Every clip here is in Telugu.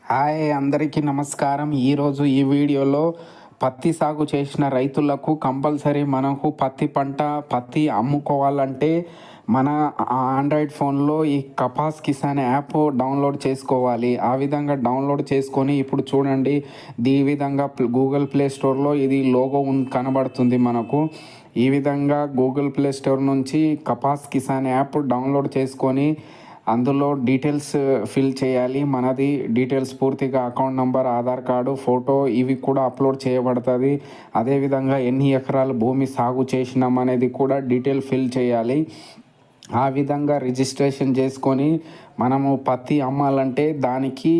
హాయ్ అందరికీ నమస్కారం. ఈరోజు ఈ వీడియోలో పత్తి సాగు చేసిన రైతులకు కంపల్సరీ మనకు పత్తి అమ్ముకోవాలంటే మన ఆండ్రాయిడ్ ఫోన్లో ఈ కపాస్ కిసాన్ యాప్ డౌన్లోడ్ చేసుకోవాలి. ఆ విధంగా డౌన్లోడ్ చేసుకొని ఇప్పుడు చూడండి, ఈ విధంగా గూగుల్ ప్లే స్టోర్లో ఇది లోగో కనబడుతుంది మనకు. ఈ విధంగా గూగుల్ ప్లే స్టోర్ నుంచి కపాస్ కిసాన్ యాప్ డౌన్లోడ్ చేసుకొని అందులో డీటెయిల్స్ ఫిల్ చేయాలి. మనది డీటెయిల్స్ పూర్తిగా account number, Aadhaar card, photo ఇవి కూడా అప్లోడ్ చేయబడుతుంది. అదేవిధంగా ఎన్ని ఎకరాలు భూమి సాగు చేసినాం అనేది కూడా డీటెయిల్ ఫిల్ చేయాలి. ఆ విధంగా రిజిస్ట్రేషన్ చేసుకొని మనము పత్తి అమ్మాలంటే దానికి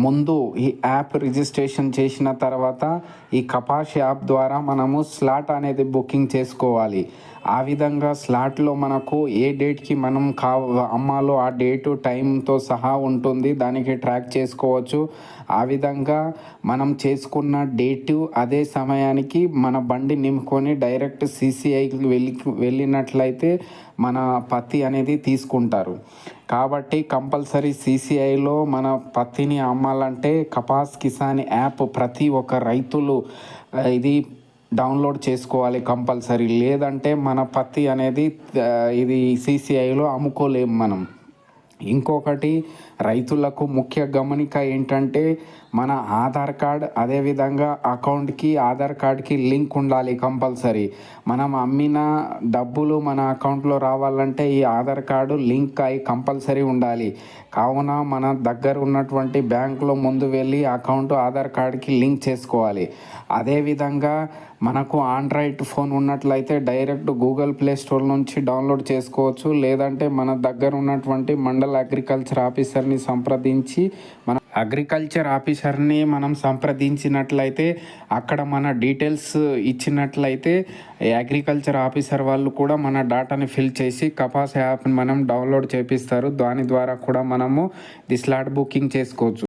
ముందు ఈ యాప్ రిజిస్ట్రేషన్ చేసిన తర్వాత ఈ కపాస్ యాప్ ద్వారా మనము స్లాట్ అనేది బుకింగ్ చేసుకోవాలి. ఆ విధంగా స్లాట్లో మనకు ఏ డేట్కి మనం అమ్మాలో ఆ డేటు టైంతో సహా ఉంటుంది, దానికి ట్రాక్ చేసుకోవచ్చు. ఆ విధంగా మనం చేసుకున్న డేటు అదే సమయానికి మన బండి నింపుకొని డైరెక్ట్ CCIకి వెళ్ళినట్లయితే మన పత్తి అనేది తీసుకుంటారు. కాబట్టి కంపల్సరీ CCIలో మన పత్తిని అమ్మాలంటే కపాస్ కిసాన్ యాప్ ప్రతి ఒక్క రైతులు ఇది డౌన్లోడ్ చేసుకోవాలి కంపల్సరీ. లేదంటే మన పత్తి అనేది ఇది CCIలో అమ్ముకోలేము మనం. ఇంకొకటి రైతులకు ముఖ్య గమనిక ఏంటంటే మన ఆధార్ కార్డ్, అదేవిధంగా అకౌంట్కి ఆధార్ కార్డ్కి లింక్ ఉండాలి కంపల్సరీ. మనం అమ్మిన డబ్బులు మన అకౌంట్లో రావాలంటే ఈ ఆధార్ కార్డు లింక్ అయి కంపల్సరీ ఉండాలి. కావున మన దగ్గర ఉన్నటువంటి బ్యాంకులో ముందు వెళ్ళి అకౌంట్ ఆధార్ కార్డ్కి లింక్ చేసుకోవాలి. అదేవిధంగా మనకు ఆండ్రాయిడ్ ఫోన్ ఉన్నట్లయితే డైరెక్ట్ గూగుల్ ప్లే స్టోర్ నుంచి డౌన్లోడ్ చేసుకోవచ్చు. లేదంటే మన దగ్గర ఉన్నటువంటి మండల అగ్రికల్చర్ ఆఫీసర్ని సంప్రదించి మనం సంప్రదించినట్లయితే అక్కడ మన డీటెయిల్స్ ఇచ్చినట్లయితే అగ్రికల్చర్ ఆఫీసర్ వాళ్ళు కూడా మన డాటాని ఫిల్ చేసి కపాస్ యాప్ని మనం డౌన్లోడ్ చేపిస్తారు. దాని ద్వారా కూడా మనము ది స్లాట్ బుకింగ్ చేసుకోవచ్చు.